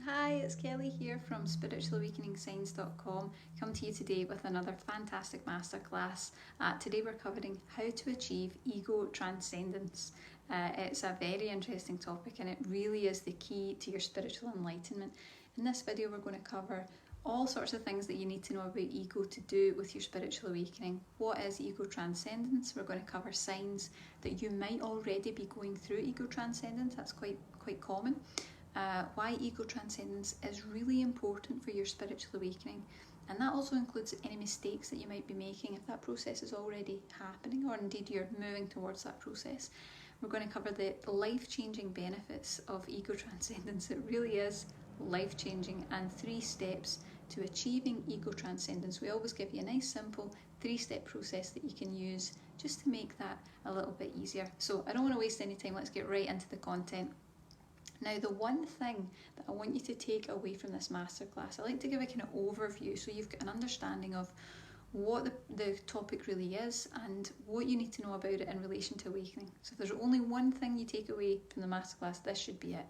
Hi, it's Kelly here from spiritualawakeningscience.com. Come to you today with another fantastic masterclass. Today we're covering how to achieve ego transcendence. It's a very interesting topic and it really is the key to your spiritual enlightenment. In this video we're going to cover all sorts of things that you need to know about ego to do with your spiritual awakening. What is ego transcendence? We're going to cover signs that you might already be going through ego transcendence. That's quite common. Why ego transcendence is really important for your spiritual awakening, and that also includes any mistakes that you might be making if that process is already happening or indeed you're moving towards that process. We're going to cover the life-changing benefits of ego transcendence. It really is life-changing, and 3 steps to achieving ego transcendence. We always give you a nice simple 3-step process that you can use just to make that a little bit easier. So I don't want to waste any time, let's get right into the content. Now, the one thing that I want you to take away from this masterclass, I like to give a kind of overview so you've got an understanding of what the topic really is and what you need to know about it in relation to awakening. So if there's only one thing you take away from the masterclass, this should be it.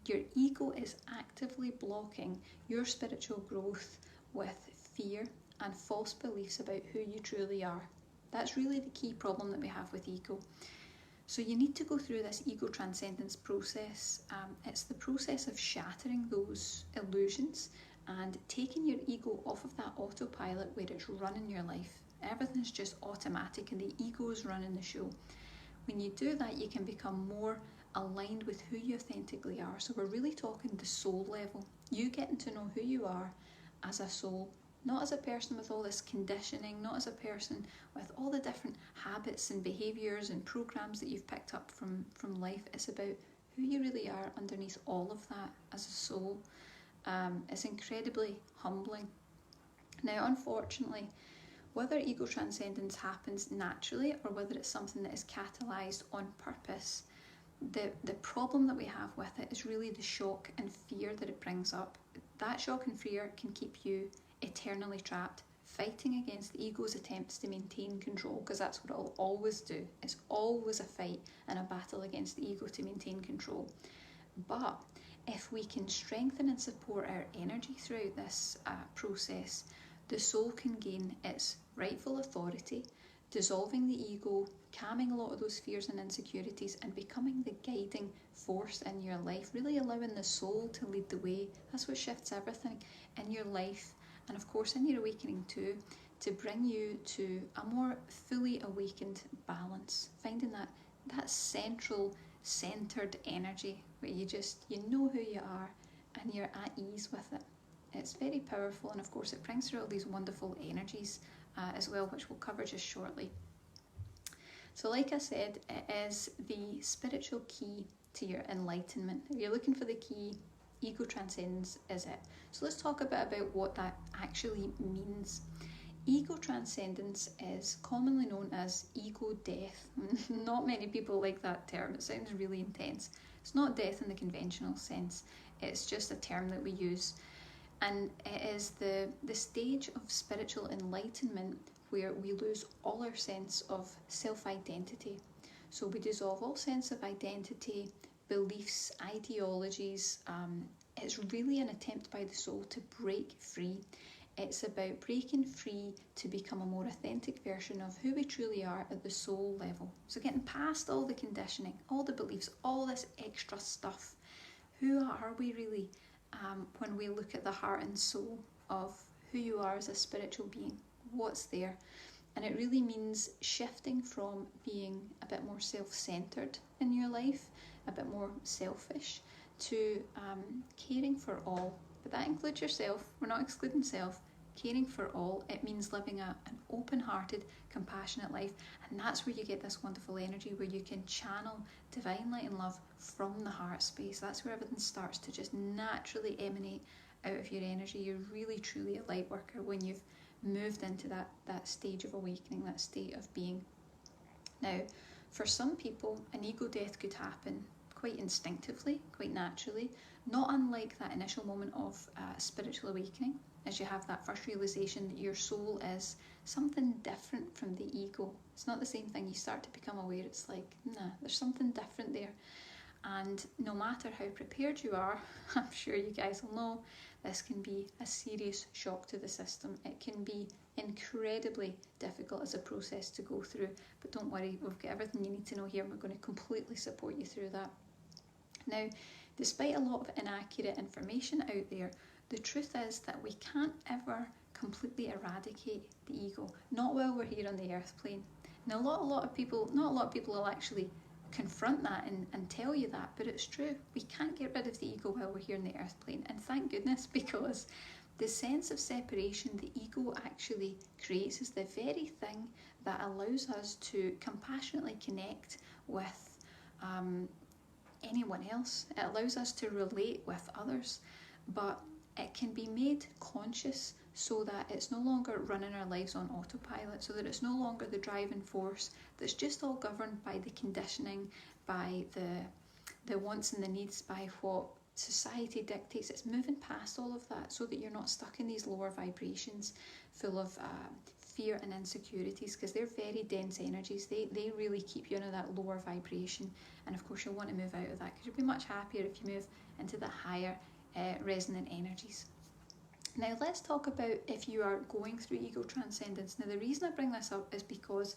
Your ego is actively blocking your spiritual growth with fear and false beliefs about who you truly are. That's really the key problem that we have with ego. So you need to go through this ego transcendence process. It's the process of shattering those illusions and taking your ego off of that autopilot where it's running your life. Everything's just automatic and the ego is running the show. When you do that, you can become more aligned with who you authentically are. So we're really talking the soul level. You getting to know who you are as a soul. Not as a person with all this conditioning, not as a person with all the different habits and behaviours and programs that you've picked up from life. It's about who you really are underneath all of that as a soul. It's incredibly humbling. Now, unfortunately, whether ego transcendence happens naturally or whether it's something that is catalysed on purpose, the problem that we have with it is really the shock and fear that it brings up. That shock and fear can keep you eternally trapped, fighting against the ego's attempts to maintain control, because that's what it'll always do. It's always a fight and a battle against the ego to maintain control. But if we can strengthen and support our energy throughout this process, the soul can gain its rightful authority, dissolving the ego, calming a lot of those fears and insecurities, and becoming the guiding force in your life, really allowing the soul to lead the way. That's what shifts everything in your life, and of course in your awakening too, to bring you to a more fully awakened balance, finding that central, centered energy where you know who you are and you're at ease with it. It's very powerful, and of course it brings through all these wonderful energies as well, which we'll cover just shortly. So like I said, it is the spiritual key to your enlightenment. If you're looking for the key, ego transcendence is it. So let's talk a bit about what that actually means. Ego transcendence is commonly known as ego death. Not many people like that term. It sounds really intense. It's not death in the conventional sense. It's just a term that we use. And it is the stage of spiritual enlightenment where we lose all our sense of self-identity. So we dissolve all sense of identity, beliefs, ideologies. It's really an attempt by the soul to break free. It's about breaking free to become a more authentic version of who we truly are at the soul level. So getting past all the conditioning, all the beliefs, all this extra stuff. Who are we really when we look at the heart and soul of who you are as a spiritual being? What's there? And it really means shifting from being a bit more self-centered in your life, a bit more selfish, to caring for all. But that includes yourself. We're not excluding self. Caring for all, it means living an open-hearted, compassionate life, and that's where you get this wonderful energy where you can channel divine light and love from the heart space. That's where everything starts to just naturally emanate out of your energy. You're really truly a light worker when you've moved into that stage of awakening, that state of being. Now, for some people, an ego death could happen quite instinctively, quite naturally, not unlike that initial moment of spiritual awakening, as you have that first realization that your soul is something different from the ego. It's not the same thing. You start to become aware, it's like, nah, there's something different there. And no matter how prepared you are, I'm sure you guys will know, this can be a serious shock to the system. It can be incredibly difficult as a process to go through, but don't worry, we've got everything you need to know here, and we're going to completely support you through that. Now, despite a lot of inaccurate information out there, the truth is that we can't ever completely eradicate the ego, not while we're here on the earth plane. Now, not a lot of people will actually confront that and tell you that, but it's true. We can't get rid of the ego while we're here on the earth plane, and thank goodness, because the sense of separation the ego actually creates is the very thing that allows us to compassionately connect with anyone else. It allows us to relate with others, but it can be made conscious so that it's no longer running our lives on autopilot, so that it's no longer the driving force that's just all governed by the conditioning, by the wants and the needs, by what society dictates. It's moving past all of that so that you're not stuck in these lower vibrations full of fear and insecurities, because they're very dense energies. They really keep you in that lower vibration, and of course you'll want to move out of that, because you'll be much happier if you move into the higher resonant energies. Now let's talk about if you are going through ego transcendence. Now the reason I bring this up is because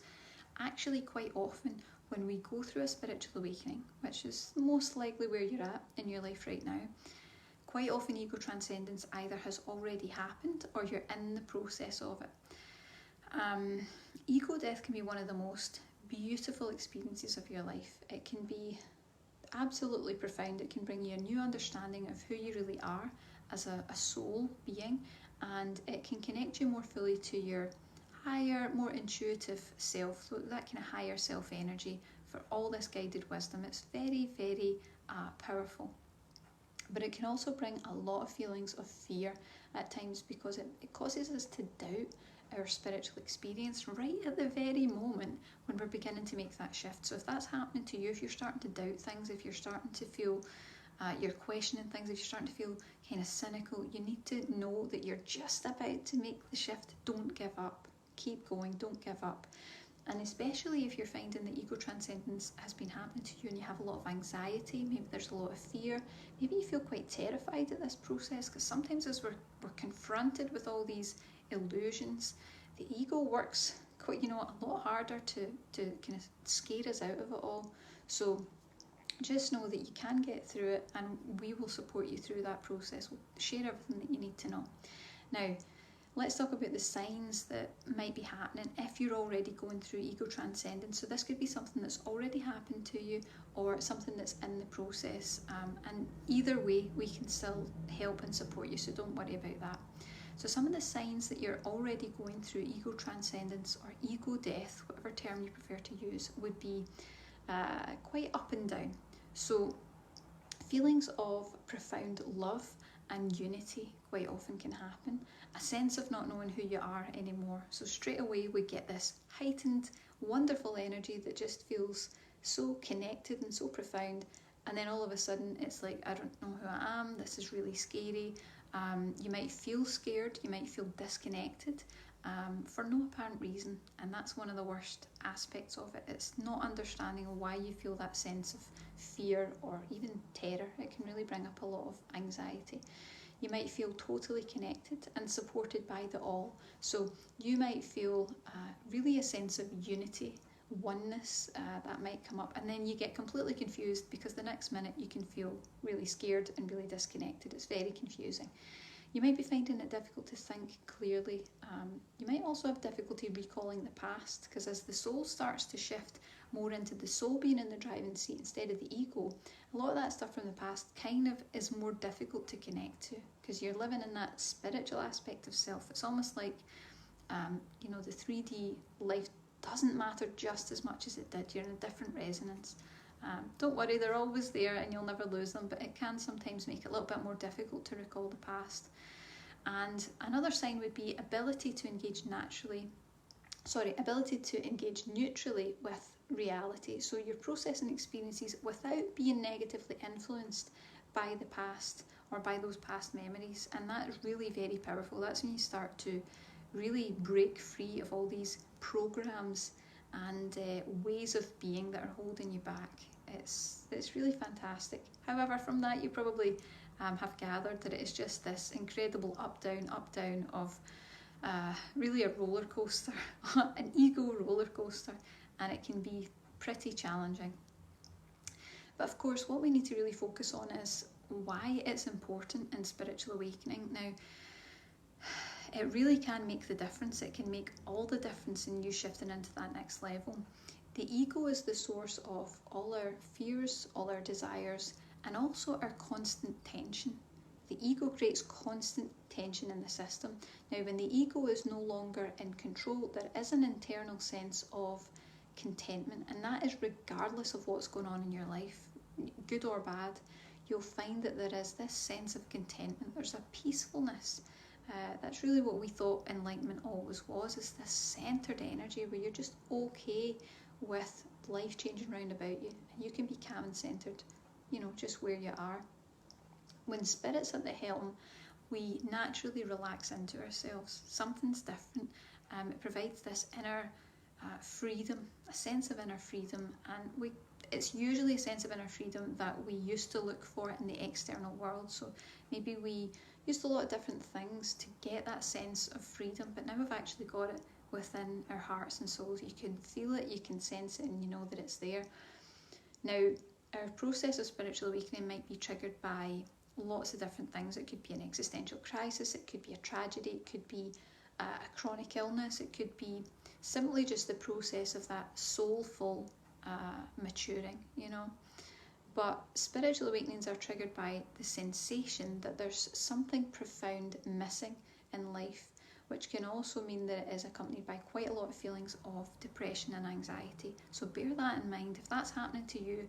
actually quite often when we go through a spiritual awakening, which is most likely where you're at in your life right now, quite often ego transcendence either has already happened or you're in the process of it. Ego death can be one of the most beautiful experiences of your life. It can be absolutely profound. It can bring you a new understanding of who you really are as a soul being, and it can connect you more fully to your higher, more intuitive self, so that kind of higher self energy for all this guided wisdom. It's very, very powerful. But it can also bring a lot of feelings of fear at times, because it causes us to doubt our spiritual experience right at the very moment when we're beginning to make that shift. So if that's happening to you, if you're starting to doubt things, if you're starting to feel you're questioning things, if you're starting to feel kind of cynical, you need to know that you're just about to make the shift. Don't give up. Keep going. Don't give up. And especially if you're finding that ego transcendence has been happening to you and you have a lot of anxiety, maybe there's a lot of fear, maybe you feel quite terrified at this process, because sometimes as we're confronted with all these illusions, the ego works quite, a lot harder to kind of scare us out of it all. So just know that you can get through it, and we will support you through that process. We'll share everything that you need to know. Now, let's talk about the signs that might be happening if you're already going through ego transcendence. So this could be something that's already happened to you or something that's in the process. And either way, we can still help and support you, so don't worry about that. So some of the signs that you're already going through ego transcendence or ego death, whatever term you prefer to use, would be quite up and down. So feelings of profound love and unity quite often can happen. A sense of not knowing who you are anymore. So straight away we get this heightened, wonderful energy that just feels so connected and so profound. And then all of a sudden it's like, I don't know who I am, this is really scary. You might feel scared, you might feel disconnected for no apparent reason. And that's one of the worst aspects of it. It's not understanding why you feel that sense of fear or even terror. It can really bring up a lot of anxiety. You might feel totally connected and supported by the all. So you might feel really a sense of unity, oneness that might come up, and then you get completely confused because the next minute you can feel really scared and really disconnected. It's very confusing. You might be finding it difficult to think clearly. You might also have difficulty recalling the past, because as the soul starts to shift more into the soul being in the driving seat instead of the ego, a lot of that stuff from the past kind of is more difficult to connect to, because you're living in that spiritual aspect of self. It's almost like, the 3D life doesn't matter just as much as it did. You're in a different resonance. Don't worry, they're always there and you'll never lose them, but it can sometimes make it a little bit more difficult to recall the past. And another sign would be ability to engage neutrally with reality. So you're processing experiences without being negatively influenced by the past or by those past memories, and that is really very powerful. That's when you start to really break free of all these programs and ways of being that are holding you back. It's really fantastic. However, from that you probably have gathered that it is just this incredible up down of really a roller coaster, an ego roller coaster, and it can be pretty challenging. But of course, what we need to really focus on is why it's important in spiritual awakening. Now, it really can make the difference. It can make all the difference in you shifting into that next level. The ego is the source of all our fears, all our desires, and also our constant tension. The ego creates constant tension in the system. Now, when the ego is no longer in control, there is an internal sense of contentment, and that is regardless of what's going on in your life, good or bad. You'll find that there is this sense of contentment. There's a peacefulness. That's really what we thought enlightenment always was, is this centered energy where you're just okay with life changing round about you, and you can be calm and centered, just where you are. When spirit's at the helm, we naturally relax into ourselves. Something's different. It provides this inner freedom, a sense of inner freedom, and it's usually a sense of inner freedom that we used to look for in the external world. So maybe we used a lot of different things to get that sense of freedom, but now we've actually got it within our hearts and souls. You can feel it, you can sense it, and you know that it's there. Now, our process of spiritual awakening might be triggered by lots of different things. It could be an existential crisis, it could be a tragedy, it could be a chronic illness, it could be simply just the process of that soulful maturing, But spiritual awakenings are triggered by the sensation that there's something profound missing in life, which can also mean that it is accompanied by quite a lot of feelings of depression and anxiety. So bear that in mind. If that's happening to you,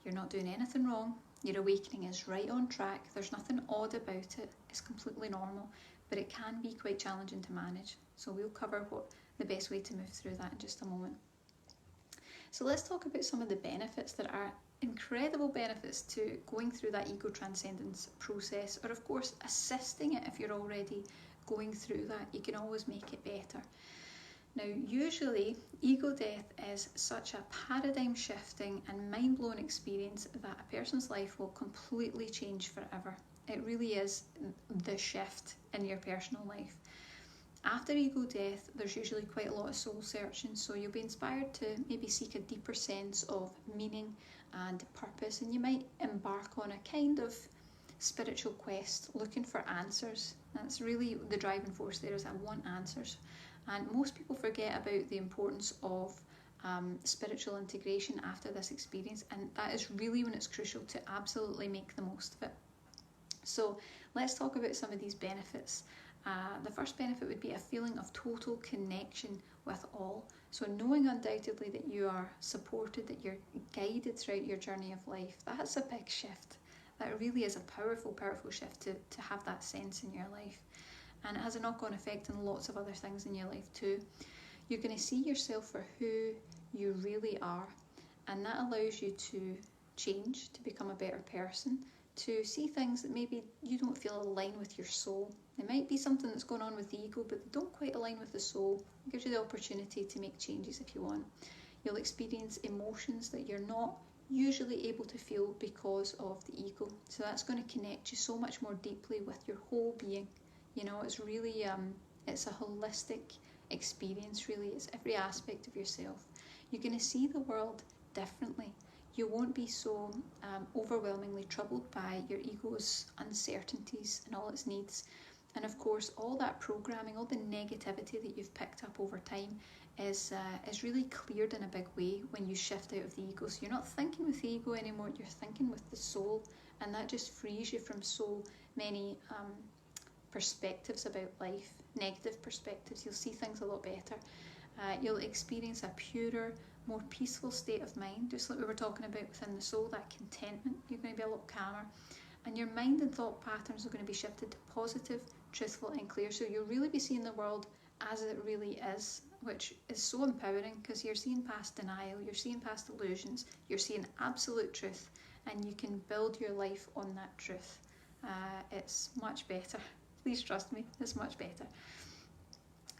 you're not doing anything wrong. Your awakening is right on track. There's nothing odd about it. It's completely normal, but it can be quite challenging to manage. So we'll cover what the best way to move through that in just a moment. So let's talk about some of the benefits that are incredible benefits to going through that ego transcendence process, or of course assisting it. If you're already going through that, you can always make it better. Now, usually ego death is such a paradigm shifting and mind-blowing experience that a person's life will completely change forever. It really is the shift in your personal life. After ego death, there's usually quite a lot of soul searching, so you'll be inspired to maybe seek a deeper sense of meaning and purpose, and you might embark on a kind of spiritual quest looking for answers. That's really the driving force there, is I want answers. And most people forget about the importance of spiritual integration after this experience, and that is really when it's crucial to absolutely make the most of it. So let's talk about some of these benefits. The first benefit would be a feeling of total connection with all. So knowing undoubtedly that you are supported, that you're guided throughout your journey of life, that's a big shift. That really is a powerful, powerful shift to have that sense in your life. And it has a knock-on effect on lots of other things in your life too. You're going to see yourself for who you really are, and that allows you to change, to become a better person, to see things that maybe you don't feel align with your soul. There might be something that's going on with the ego, but they don't quite align with the soul. It gives you the opportunity to make changes if you want. You'll experience emotions that you're not usually able to feel because of the ego. So that's going to connect you so much more deeply with your whole being. It's really, it's a holistic experience, really. It's every aspect of yourself. You're going to see the world differently. You won't be so overwhelmingly troubled by your ego's uncertainties and all its needs. And of course, all that programming, all the negativity that you've picked up over time is really cleared in a big way when you shift out of the ego. So you're not thinking with the ego anymore, you're thinking with the soul, and that just frees you from so many perspectives about life, negative perspectives. You'll see things a lot better. You'll experience a purer, more peaceful state of mind, just like we were talking about within the soul, that contentment. You're going to be a lot calmer, and your mind and thought patterns are going to be shifted to positive, truthful and clear. So you'll really be seeing the world as it really is, which is so empowering, because you're seeing past denial, you're seeing past illusions, you're seeing absolute truth, and you can build your life on that truth. It's much better. Please trust me, it's much better.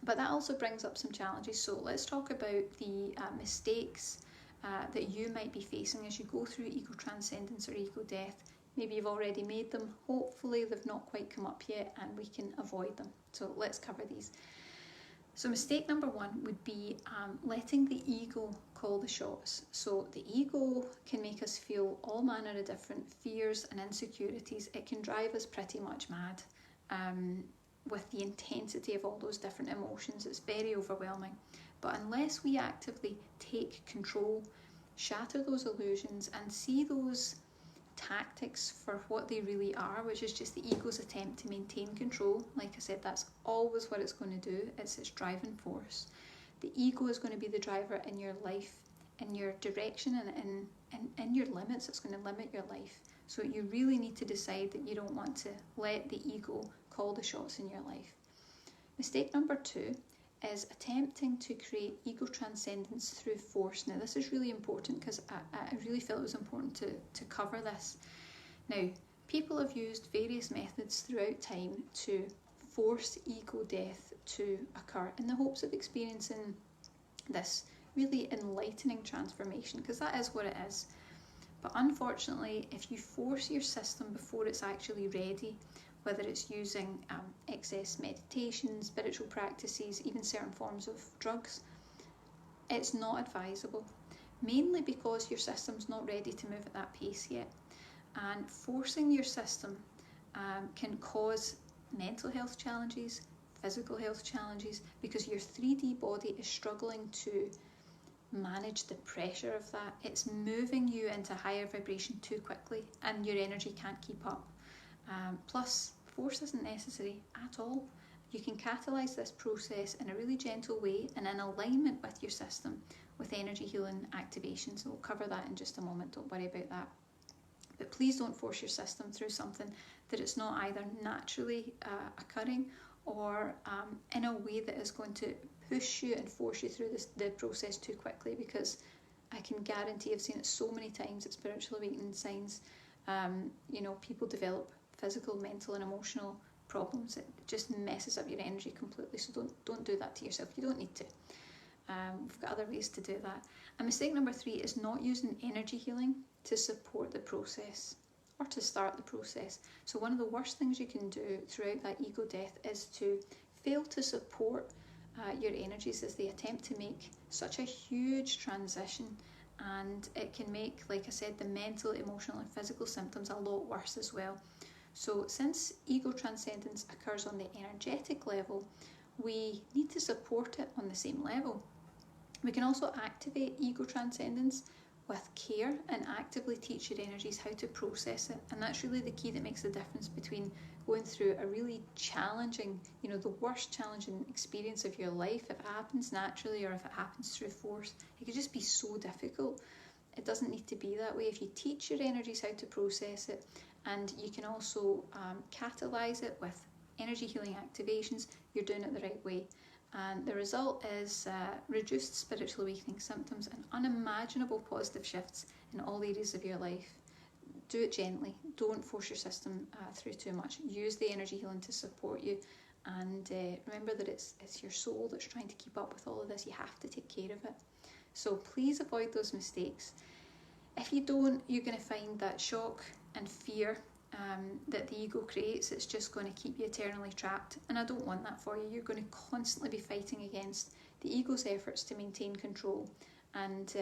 But that also brings up some challenges. So let's talk about the mistakes that you might be facing as you go through ego transcendence or ego death. Maybe you've already made them. Hopefully they've not quite come up yet and we can avoid them. So let's cover these. So mistake number one would be letting the ego call the shots. So the ego can make us feel all manner of different fears and insecurities. It can drive us pretty much mad with the intensity of all those different emotions. It's very overwhelming. But unless we actively take control, shatter those illusions and see those tactics for what they really are, which is just the ego's attempt to maintain control. Like I said, that's always what it's going to do. It's its driving force. The ego is going to be the driver in your life, in your direction, and in your limits. It's going to limit your life. So you really need to decide that you don't want to let the ego call the shots in your life. Mistake number two is attempting to create ego transcendence through force. Now this is really important because I really felt it was important to cover this. Now, people have used various methods throughout time to force ego death to occur in the hopes of experiencing this really enlightening transformation, because that is what it is. But unfortunately, if you force your system before it's actually ready, whether it's using excess meditation, spiritual practices, even certain forms of drugs, it's not advisable. Mainly because your system's not ready to move at that pace yet. And forcing your system can cause mental health challenges, physical health challenges, because your 3D body is struggling to manage the pressure of that. It's moving you into higher vibration too quickly and your energy can't keep up. Plus, force isn't necessary at all. You can catalyse this process in a really gentle way and in alignment with your system with energy healing activation. So we'll cover that in just a moment, don't worry about that. But please don't force your system through something that it's not either naturally occurring or in a way that is going to push you and force you through the process too quickly, because I can guarantee, I've seen it so many times at spiritual awakening signs, people develop physical, mental and emotional problems. It just messes up your energy completely, so don't do that to yourself. You don't need to. We've got other ways to do that. And mistake number three is not using energy healing to support the process or to start the process. So one of the worst things you can do throughout that ego death is to fail to support your energies as they attempt to make such a huge transition, and it can make, like I said, the mental, emotional and physical symptoms a lot worse as well. So since ego transcendence occurs on the energetic level, we need to support it on the same level. We can also activate ego transcendence with care and actively teach your energies how to process it. And that's really the key that makes the difference between going through a really challenging, the worst challenging experience of your life, if it happens naturally or if it happens through force. It could just be so difficult. It doesn't need to be that way. If you teach your energies how to process it, and you can also catalyse it with energy healing activations, you're doing it the right way. And the result is reduced spiritual awakening symptoms and unimaginable positive shifts in all areas of your life. Do it gently. Don't force your system through too much. Use the energy healing to support you. And remember that it's your soul that's trying to keep up with all of this. You have to take care of it. So please avoid those mistakes. If you don't, you're going to find that shock and fear that the ego creates, it's just going to keep you eternally trapped, and I don't want that for you. You're going to constantly be fighting against the ego's efforts to maintain control, and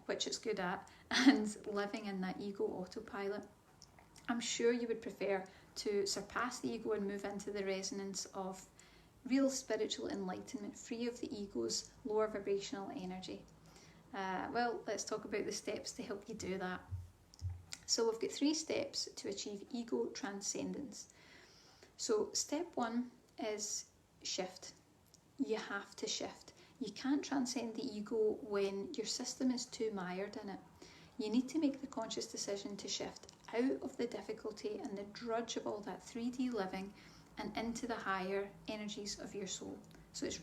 which it's good at, and living in that ego autopilot. I'm sure you would prefer to surpass the ego and move into the resonance of real spiritual enlightenment, free of the ego's lower vibrational energy. Well, let's talk about the steps to help you do that. So we've got 3 steps to achieve ego transcendence. So step 1 is shift. You have to shift. You can't transcend the ego when your system is too mired in it. You need to make the conscious decision to shift out of the difficulty and the drudge of all that 3D living and into the higher energies of your soul. So it's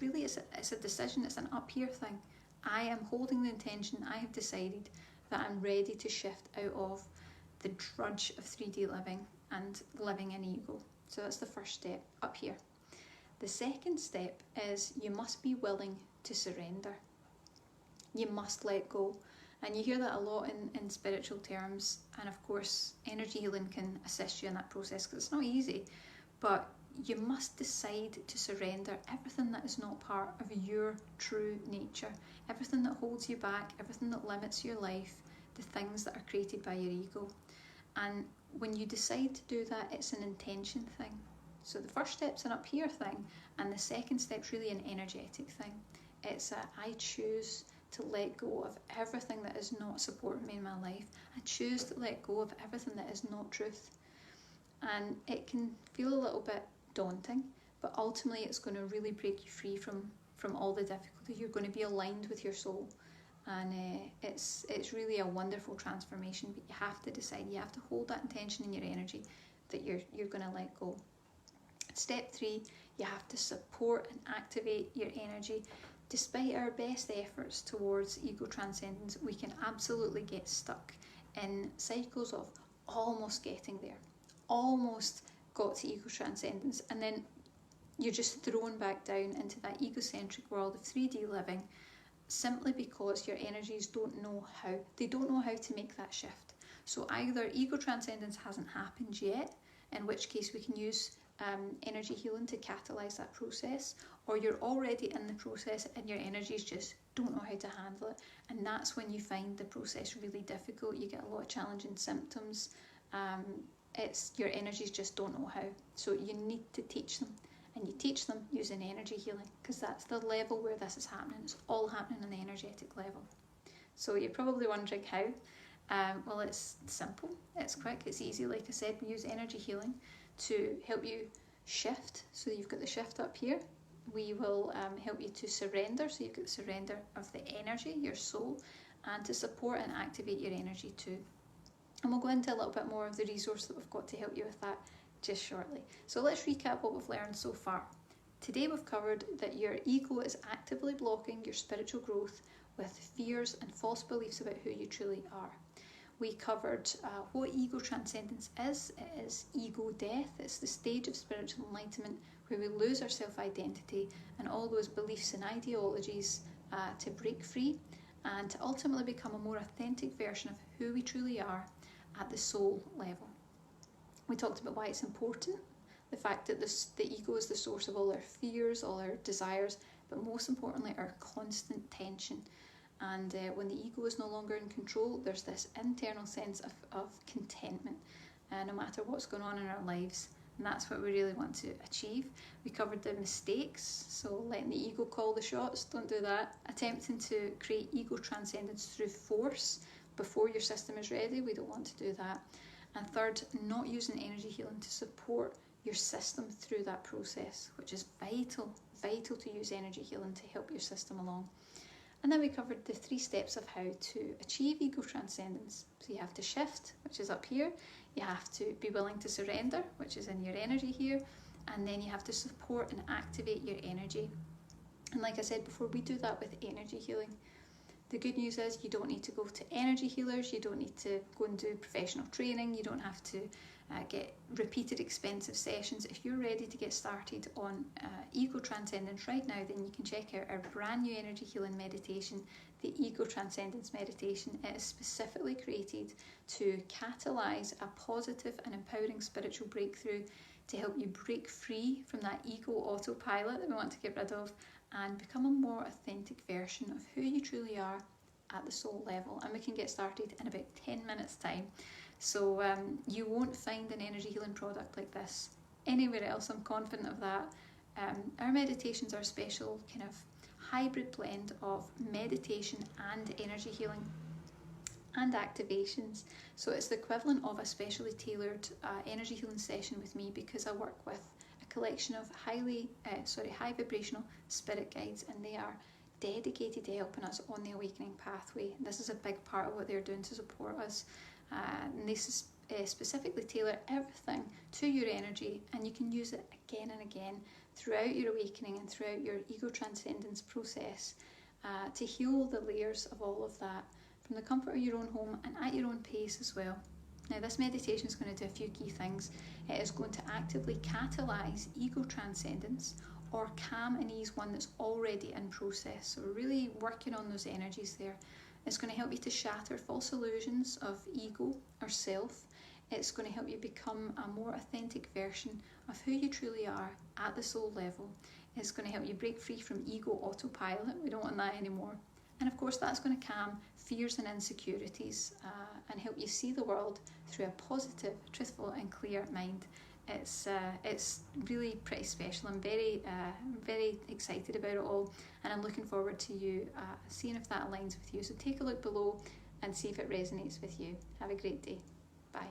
a decision, it's an up here thing. I am holding the intention, I have decided that I'm ready to shift out of the drudge of 3D living and living in ego. So that's the first step, up here. The second step is you must be willing to surrender. You must let go. And you hear that a lot in spiritual terms, and of course energy healing can assist you in that process because it's not easy, but you must decide to surrender everything that is not part of your true nature, everything that holds you back, everything that limits your life, the things that are created by your ego. And when you decide to do that, it's an intention thing. So the first step's an up here thing, and the second step's really an energetic thing. It's I choose to let go of everything that is not supporting me in my life. I choose to let go of everything that is not truth. And it can feel a little bit daunting, but ultimately it's going to really break you free from all the difficulty. You're going to be aligned with your soul, and it's really a wonderful transformation. But you have to decide, you have to hold that intention in your energy that you're going to let go. Step 3, you have to support and activate your energy. Despite our best efforts towards ego transcendence, we can absolutely get stuck in cycles of almost getting there, almost got to ego transcendence, and then you're just thrown back down into that egocentric world of 3D living simply because your energies don't know how. They don't know how to make that shift. So either ego transcendence hasn't happened yet, in which case we can use energy healing to catalyse that process, or you're already in the process and your energies just don't know how to handle it, and that's when you find the process really difficult. You get a lot of challenging symptoms. It's your energies just don't know how, so you need to teach them, and you teach them using energy healing, because that's the level where this is happening. It's all happening on the energetic level. So you're probably wondering how. Well, it's simple, it's quick, it's easy. Like I said, we use energy healing to help you shift. So you've got the shift up here. We will help you to surrender. So you've got the surrender of the energy, your soul, and to support and activate your energy too. And we'll go into a little bit more of the resource that we've got to help you with that just shortly. So let's recap what we've learned so far. Today we've covered that your ego is actively blocking your spiritual growth with fears and false beliefs about who you truly are. We covered what ego transcendence is. It is ego death. It's the stage of spiritual enlightenment where we lose our self-identity and all those beliefs and ideologies to break free and to ultimately become a more authentic version of who we truly are at the soul level. We talked about why it's important, the fact that the ego is the source of all our fears, all our desires, but most importantly our constant tension. And when the ego is no longer in control, there's this internal sense of contentment, no matter what's going on in our lives. And that's what we really want to achieve. We covered the mistakes, so letting the ego call the shots, don't do that. Attempting to create ego transcendence through force before your system is ready, we don't want to do that. And third, not using energy healing to support your system through that process, which is vital to use energy healing to help your system along. And then we covered the 3 steps of how to achieve ego transcendence. So you have to shift, which is up here. You have to be willing to surrender, which is in your energy here. And then you have to support and activate your energy. And like I said before, we do that with energy healing. The good news is you don't need to go to energy healers. You don't need to go and do professional training. You don't have to get repeated expensive sessions. If you're ready to get started on ego transcendence right now, then you can check out our brand new energy healing meditation, the Ego Transcendence Meditation. It is specifically created to catalyse a positive and empowering spiritual breakthrough to help you break free from that ego autopilot that we want to get rid of and become a more authentic version of who you truly are at the soul level. And we can get started in about 10 minutes time. So you won't find an energy healing product like this anywhere else, I'm confident of that. Our meditations are a special kind of hybrid blend of meditation and energy healing and activations. So it's the equivalent of a specially tailored energy healing session with me, because I work with a collection of high vibrational spirit guides, and they are dedicated to helping us on the awakening pathway. This is a big part of what they're doing to support us. And they specifically tailor everything to your energy, and you can use it again and again throughout your awakening and throughout your ego transcendence process to heal the layers of all of that from the comfort of your own home and at your own pace as well. Now, this meditation is going to do a few key things. It is going to actively catalyse ego transcendence or calm and ease one that's already in process. So we're really working on those energies there. It's going to help you to shatter false illusions of ego or self. It's going to help you become a more authentic version of who you truly are at the soul level. It's going to help you break free from ego autopilot. We don't want that anymore. And of course, that's going to calm fears and insecurities and help you see the world through a positive, truthful and clear mind. It's really pretty special. I'm very excited about it all, and I'm looking forward to you seeing if that aligns with you. So take a look below and see if it resonates with you. Have a great day. Bye.